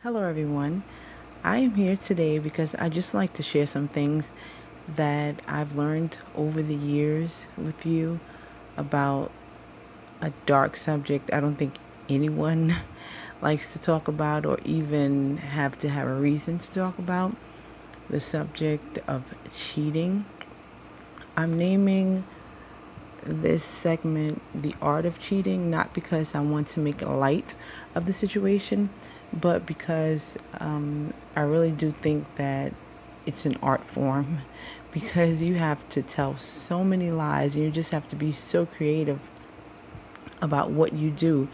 Hello, everyone. I am here today because I just like to share some things that I've learned over the years with you about a dark subject I don't think anyone likes to talk about or even have to have a reason to talk about the subject of cheating. I'm naming this segment The Art of Cheating, not because I want to make light of the situation, but because I really do think that it's an art form because you have to tell so many lies and you just have to be so creative about what you do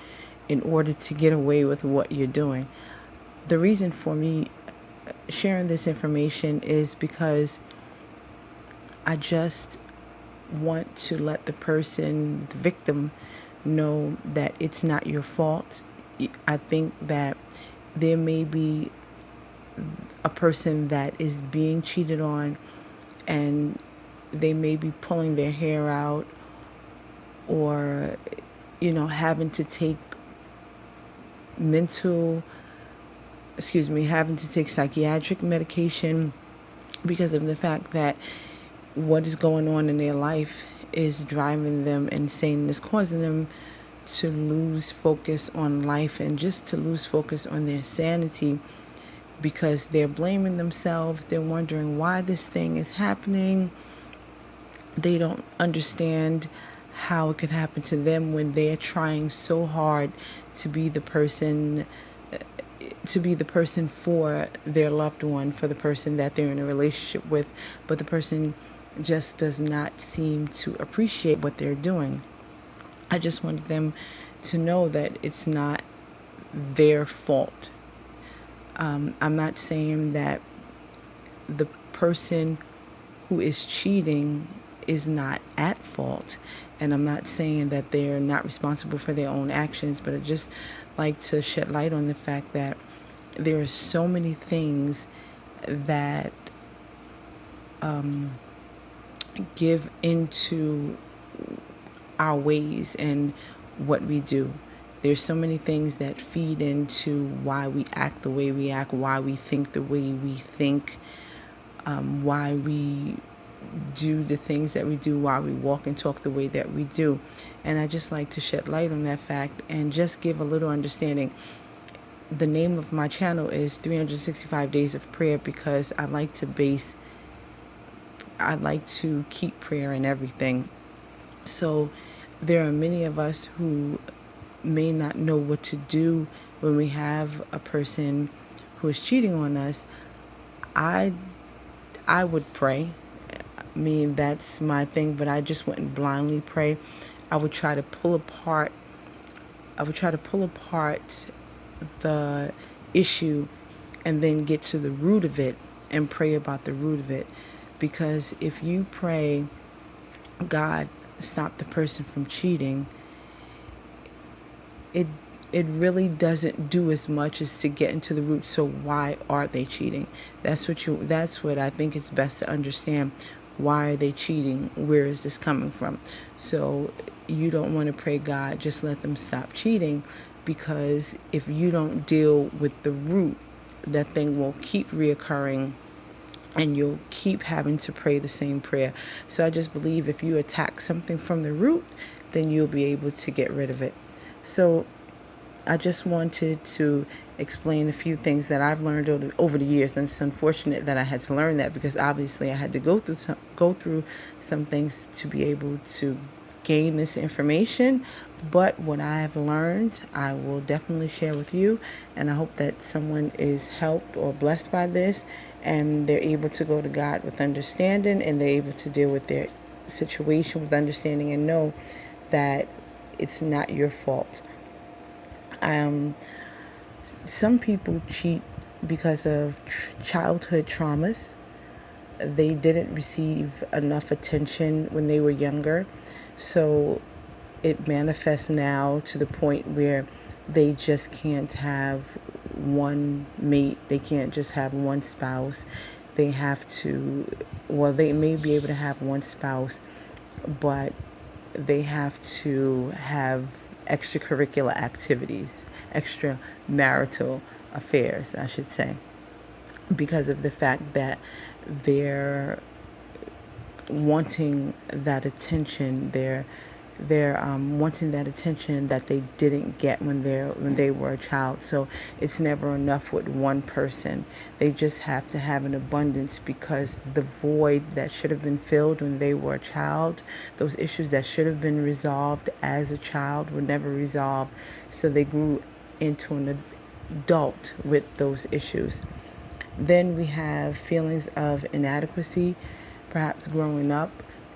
in order to get away with what you're doing. The reason for me sharing this information is because I just want to let the victim, know that it's not your fault. I think that there may be a person that is being cheated on and they may be pulling their hair out or, having to take mental, having to take psychiatric medication because of the fact that what is going on in their life is driving them insane and is causing them to lose focus on life and just to lose focus on their sanity because they're blaming themselves. They're wondering why this thing is happening. They don't understand how it could happen to them when they're trying so hard to be the person for their loved one, for the person that they're in a relationship with, but the person just does not seem to appreciate what they're doing. I just want them to know that it's not their fault. I'm not saying that the person who is cheating is not at fault, and I'm not saying that they're not responsible for their own actions, but I just like to shed light on the fact that there are so many things that give into our ways and what we do. There's so many things that feed into why we act the way we act, why we think the way we think, why we do the things that we do, why we walk and talk the way that we do. And I just like to shed light on that fact and just give a little understanding. The name of my channel is 365 Days of Prayer because I like to keep prayer in everything. So there are many of us who may not know what to do when we have a person who is cheating on us. I would pray. I mean, that's my thing, but I just wouldn't blindly pray. I would try to pull apart the issue and then get to the root of it and pray about the root of it. Because if you pray, God, stop the person from cheating, it really doesn't do as much as to get into the root. So why are they cheating? That's what I think it's best to understand. Why are they cheating? Where is this coming from? So you don't want to pray, God, just let them stop cheating, because if you don't deal with the root, that thing will keep reoccurring and you'll keep having to pray the same prayer. So I just believe if you attack something from the root, then you'll be able to get rid of it. So I just wanted to explain a few things that I've learned over the years, and it's unfortunate that I had to learn that because obviously I had to go through some things to be able to gain this information. But what I have learned, I will definitely share with you, and I hope that someone is helped or blessed by this, and they're able to go to God with understanding, and they're able to deal with their situation with understanding and know that it's not your fault. Some people cheat because of childhood traumas. They didn't receive enough attention when they were younger, so it manifests now to the point where they just can't have one mate. They can't just have one spouse. They have to, well, they may be able to have one spouse, but they have to have extracurricular activities, extramarital affairs, I should say, because of the fact that they're wanting that attention. They're wanting that attention that they didn't get when they were a child. So it's never enough with one person. They just have to have an abundance, because the void that should have been filled when they were a child, those issues that should have been resolved as a child were never resolved. So they grew into an adult with those issues. Then we have feelings of inadequacy. Perhaps growing up,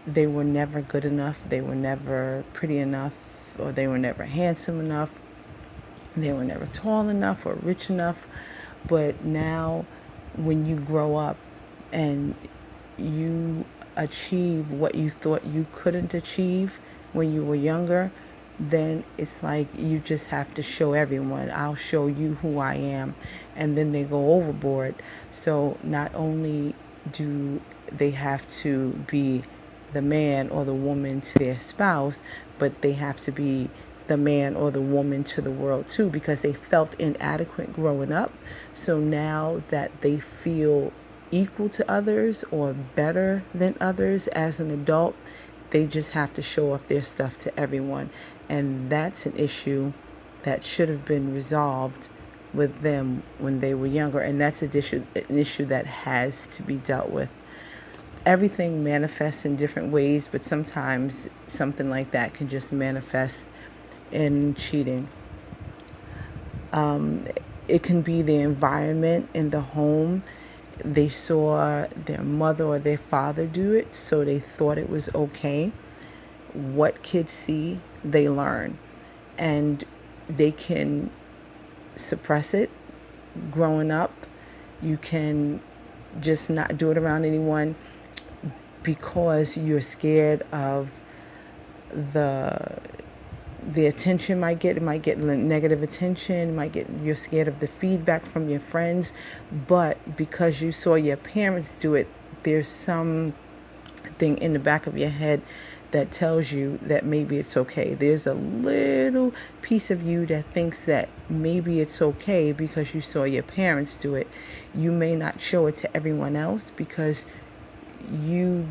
they were never good enough, they were never pretty enough, or they were never handsome enough, they were never tall enough or rich enough. But now, when you grow up and you achieve what you thought you couldn't achieve when you were younger, then it's like you just have to show everyone, I'll show you who I am. And then they go overboard. So not only do they have to be the man or the woman to their spouse, but they have to be the man or the woman to the world too, because they felt inadequate growing up. So now that they feel equal to others or better than others as an adult, they just have to show off their stuff to everyone. And that's an issue that should have been resolved with them when they were younger. And that's an issue that has to be dealt with. Everything manifests in different ways, but sometimes something like that can just manifest in cheating. It can be the environment in the home. They saw their mother or their father do it, so they thought it was okay. What kids see, they learn, and they can suppress it. Growing up, you can just not do it around anyone because you're scared of the attention might get. It might get negative attention. You're scared of the feedback from your friends. But because you saw your parents do it, there's something in the back of your head that tells you that maybe it's okay. There's a little piece of you that thinks that maybe it's okay because you saw your parents do it. You may not show it to everyone else because you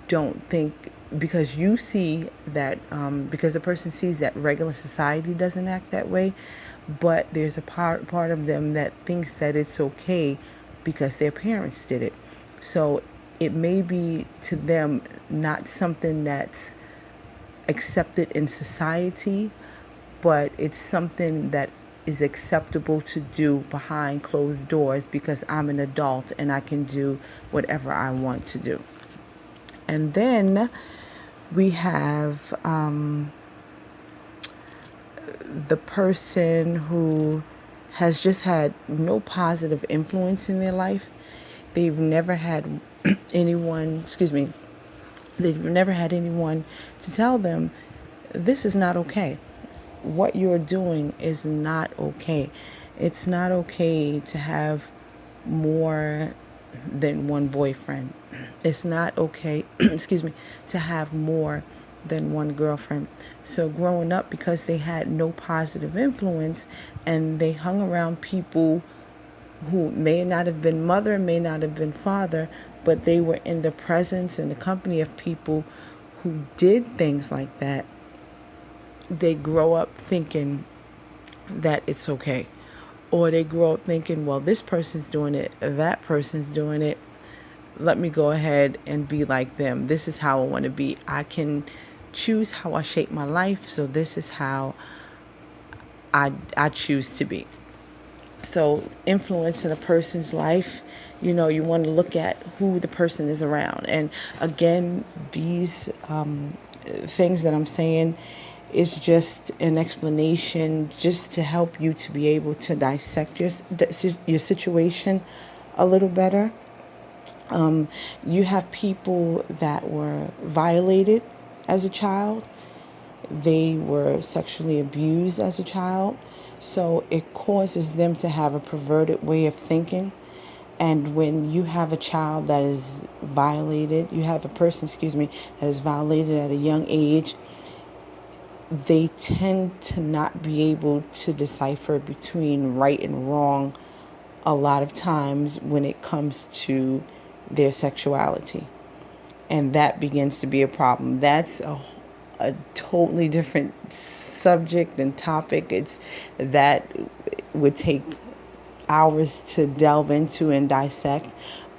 don't think, because you see that, because the person sees that regular society doesn't act that way, but there's a part of them that thinks that it's okay because their parents did it. So it may be to them not something that's accepted in society, but it's something that is acceptable to do behind closed doors because I'm an adult and I can do whatever I want to do. And then we have the person who has just had no positive influence in their life. They've never had anyone, they've never had anyone to tell them, this is not okay. What you're doing is not okay. It's not okay to have more than one boyfriend. It's not okay, to have more than one girlfriend. So growing up, because they had no positive influence and they hung around people who may not have been mother, may not have been father, but they were in the presence and the company of people who did things like that, they grow up thinking that it's okay. Or they grow up thinking, well, this person's doing it, that person's doing it, let me go ahead and be like them. This is how I want to be. I can choose how I shape my life, so this is how I choose to be. So influence in a person's life, you want to look at who the person is around. And again, these things that I'm saying is just an explanation just to help you to be able to dissect your situation a little better. You have people that were violated as a child. They were sexually abused as a child. So it causes them to have a perverted way of thinking. And when you have a child that is violated, you have a person, that is violated at a young age, they tend to not be able to decipher between right and wrong a lot of times when it comes to their sexuality. And that begins to be a problem. That's a totally different subject and topic. It's that would take hours to delve into and dissect.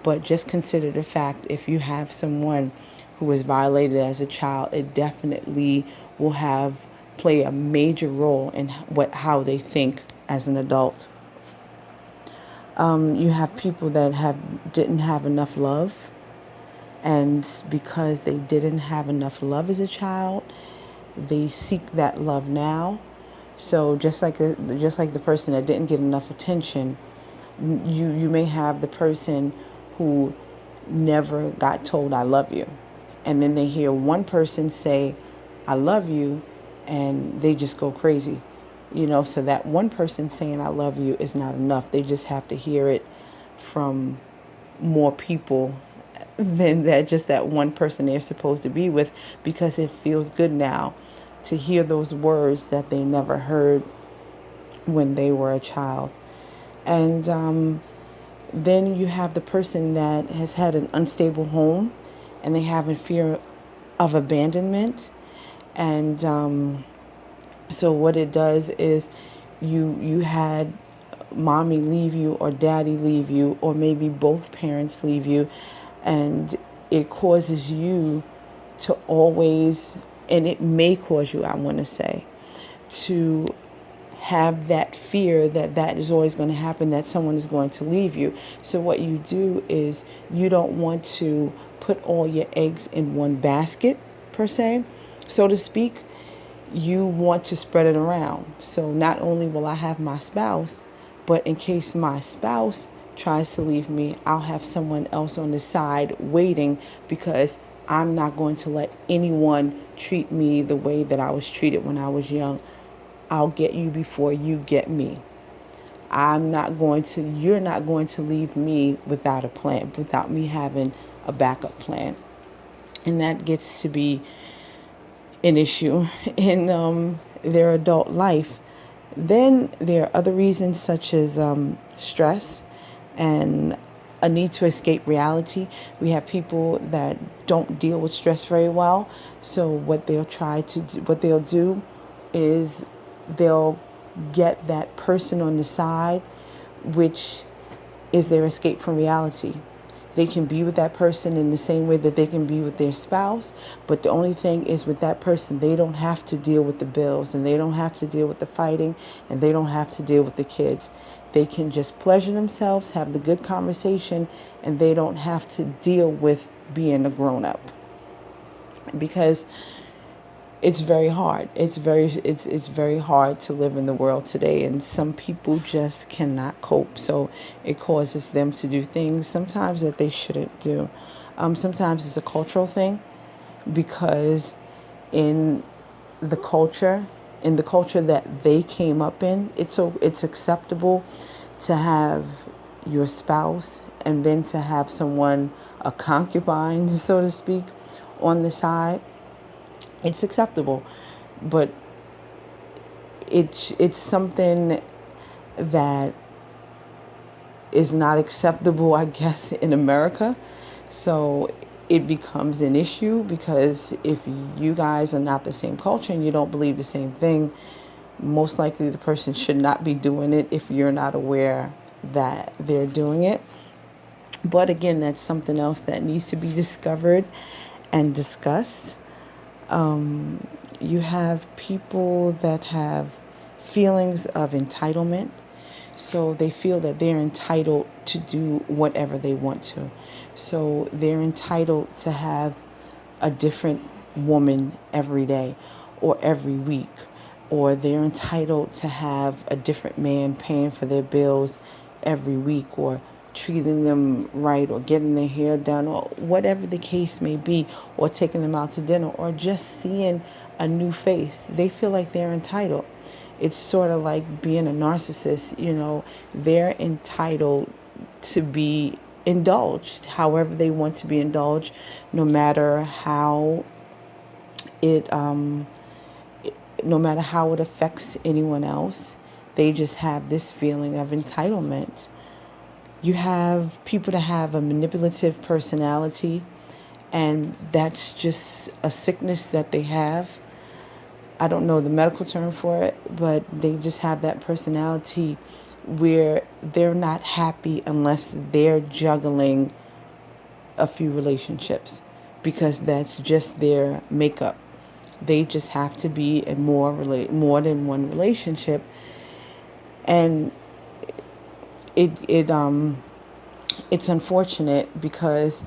But just consider the fact, if you have someone who was violated as a child, it definitely will have play a major role in how they think as an adult. You have people that didn't have enough love, and because they didn't have enough love as a child, they seek that love now. So just like the person that didn't get enough attention, you may have the person who never got told I love you, and then they hear one person say I love you, and they just go crazy. So that one person saying I love you is not enough. They just have to hear it from more people than that one person they're supposed to be with, because it feels good now to hear those words that they never heard when they were a child. And then you have the person that has had an unstable home, and they have a fear of abandonment. And so what it does is you had mommy leave you or daddy leave you, or maybe both parents leave you, and it causes you to always, and it may cause you, I want to say, to have that fear that is always going to happen, that someone is going to leave you. So what you do is you don't want to put all your eggs in one basket, per se, so to speak. You want to spread it around. So not only will I have my spouse, but in case my spouse tries to leave me, I'll have someone else on the side waiting, because I'm not going to let anyone treat me the way that I was treated when I was young. I'll get you before you get me. You're not going to leave me without a plan, without me having a backup plan. And that gets to be an issue in their adult life. Then there are other reasons, such as stress and a need to escape reality. We have people that don't deal with stress very well. So what they'll do is they'll get that person on the side, which is their escape from reality. They can be with that person in the same way that they can be with their spouse, but the only thing is, with that person, they don't have to deal with the bills, and they don't have to deal with the fighting, and they don't have to deal with the kids. They can just pleasure themselves, have the good conversation, and they don't have to deal with being a grown-up, because it's very hard. It's very hard to live in the world today, and some people just cannot cope. So it causes them to do things sometimes that they shouldn't do. Sometimes it's a cultural thing, because in the culture, that they came up in, it's acceptable to have your spouse, and then to have someone, a concubine, so to speak, on the side. It's acceptable, but it's something that is not acceptable, I guess, in America. So it becomes an issue, because if you guys are not the same culture and you don't believe the same thing, most likely the person should not be doing it if you're not aware that they're doing it. But again, that's something else that needs to be discovered and discussed. You have people that have feelings of entitlement. So they feel that they're entitled to do whatever they want to. So they're entitled to have a different woman every day or every week. Or they're entitled to have a different man paying for their bills every week, or treating them right, or getting their hair done, or whatever the case may be, or taking them out to dinner, or just seeing a new face. They feel like they're entitled. It's sort of like being a narcissist. They're entitled to be indulged however they want to be indulged, no matter how it affects anyone else. They just have this feeling of entitlement. You have people that have a manipulative personality, and that's just a sickness that they have. I don't know the medical term for it, but they just have that personality where they're not happy unless they're juggling a few relationships, because that's just their makeup. They just have to be in more than one relationship, and it's unfortunate because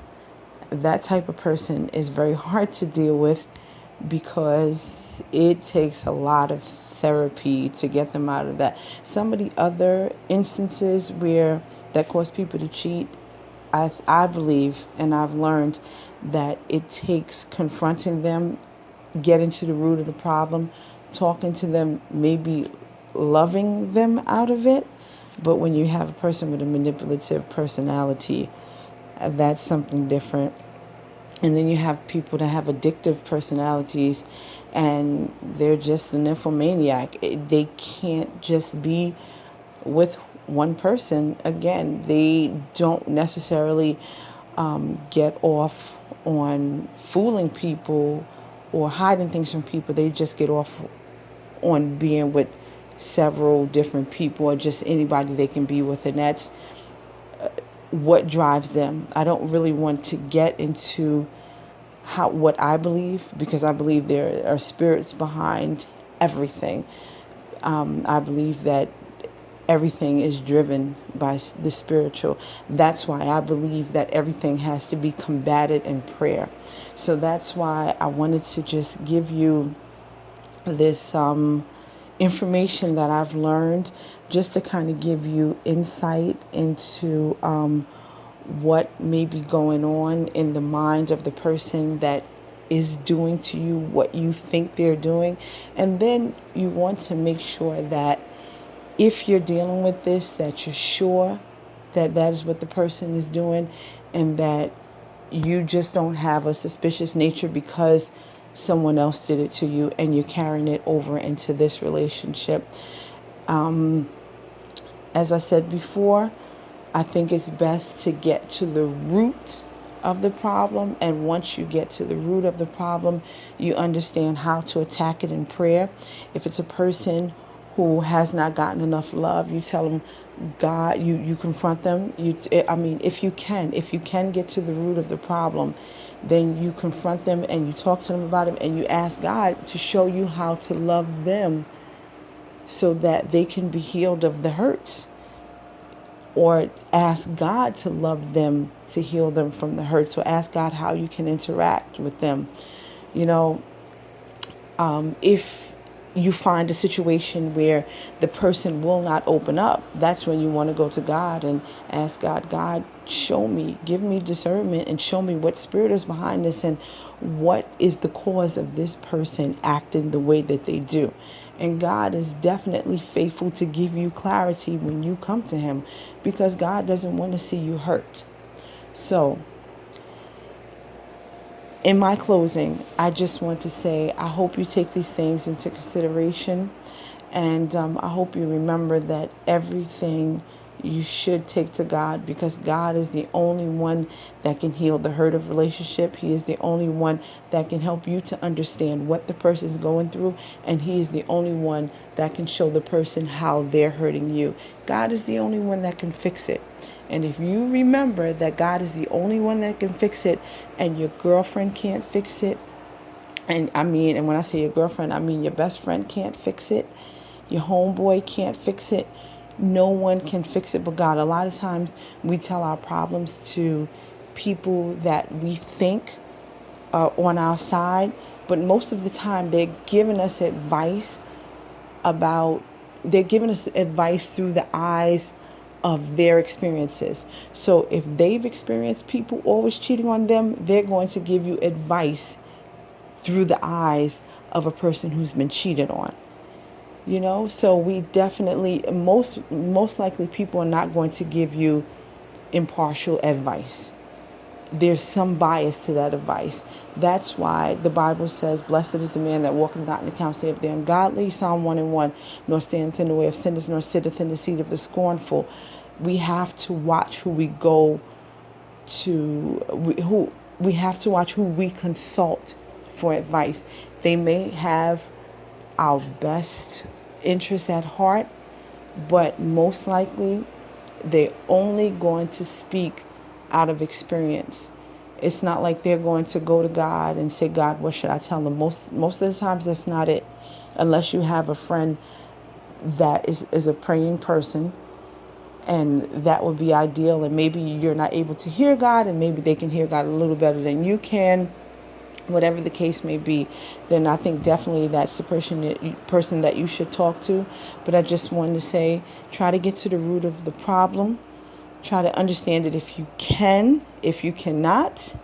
that type of person is very hard to deal with, because it takes a lot of therapy to get them out of that. Some of the other instances where that cause people to cheat, I believe and I've learned that it takes confronting them, getting to the root of the problem, talking to them, maybe loving them out of it. But when you have a person with a manipulative personality, that's something different. And then you have people that have addictive personalities, and they're just an nymphomaniac. They can't just be with one person. Again, they don't necessarily get off on fooling people or hiding things from people. They just get off on being with several different people, or just anybody they can be with, and that's what drives them. I don't really want to get into what I believe, because I believe there are spirits behind everything. I believe that everything is driven by the spiritual. That's why I believe that everything has to be combated in prayer. So that's why I wanted to just give you this information that I've learned, just to kind of give you insight into what may be going on in the mind of the person that is doing to you what you think they're doing. And then you want to make sure that if you're dealing with this, that you're sure that that is what the person is doing, and that you just don't have a suspicious nature because someone else did it to you and you're carrying it over into this relationship. As I said before, I think it's best to get to the root of the problem. And once you get to the root of the problem, you understand how to attack it in prayer. If it's a person who has not gotten enough love, you tell them, God, you confront them. If you can get to the root of the problem, then you confront them and you talk to them about it, and you ask God to show you how to love them so that they can be healed of the hurts. Or ask God to love them, to heal them from the hurt. So ask God how you can interact with them. You know, if you find a situation where the person will not open up, that's when you want to go to God and ask God, God, show me, give me discernment, and show me what spirit is behind this, and what is the cause of this person acting the way that they do. And God is definitely faithful to give you clarity when you come to him, because God doesn't want to see you hurt. So, in my closing, I just want to say I hope you take these things into consideration. And I hope you remember that everything you should take to God, because God is the only one that can heal the hurt of relationship. He is the only one that can help you to understand what the person is going through, and he is the only one that can show the person how they're hurting you. God is the only one that can fix it. And if you remember that God is the only one that can fix it, and your girlfriend can't fix it, and when I say your girlfriend, I mean your best friend can't fix it, your homeboy can't fix it, no one can fix it but God. A lot of times we tell our problems to people that we think are on our side, but most of the time they're giving us advice through the eyes of their experiences. So if they've experienced people always cheating on them, they're going to give you advice through the eyes of a person who's been cheated on. So we definitely, most likely, people are not going to give you impartial advice. There's some bias to that advice. That's why the Bible says, blessed is the man that walketh not in the counsel of the ungodly, Psalm 1:1, nor standeth in the way of sinners, nor sitteth in the seat of the scornful. we have to watch who we go to, who we have to watch who we consult for advice. They may have our best interest at heart, but most likely they're only going to speak out of experience. It's not like they're going to go to God and say, God, what should I tell them? Most of the times that's not it. Unless you have a friend that is a praying person, and that would be ideal. And maybe you're not able to hear God, and maybe they can hear God a little better than you can. Whatever the case may be, then I think definitely that's the person that you should talk to. But I just wanted to say, try to get to the root of the problem. Try to understand it if you can. If you cannot,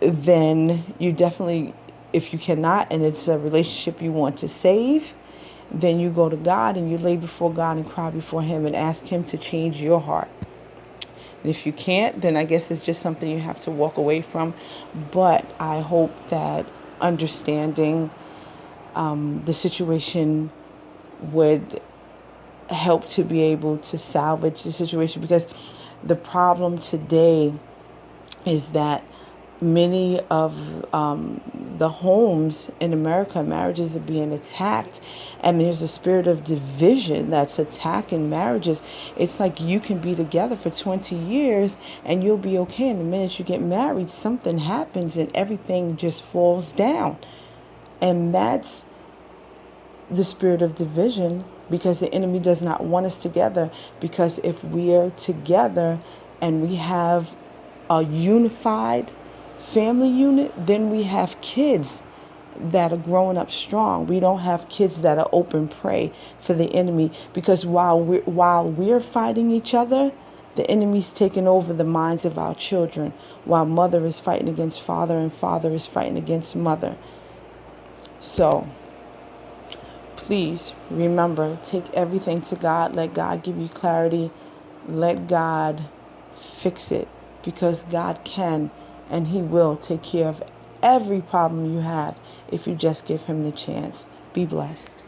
then you definitely, if you cannot, and it's a relationship you want to save, then you go to God and you lay before God and cry before Him and ask Him to change your heart. And if you can't, then I guess it's just something you have to walk away from. But I hope that understanding the situation would help to be able to salvage the situation, because the problem today is that many of the homes in America, marriages are being attacked, and there's a spirit of division that's attacking marriages. It's like you can be together for 20 years and you'll be okay, and the minute you get married, something happens and everything just falls down. And that's the spirit of division, because the enemy does not want us together. Because if we are together and we have a unified family unit, then we have kids that are growing up strong. We don't have kids that are open prey for the enemy, because while we're fighting each other, the enemy's taking over the minds of our children, while mother is fighting against father and father is fighting against mother. So please remember, take everything to God. Let God give you clarity. Let God fix it, because God can and He will take care of every problem you have if you just give Him the chance. Be blessed.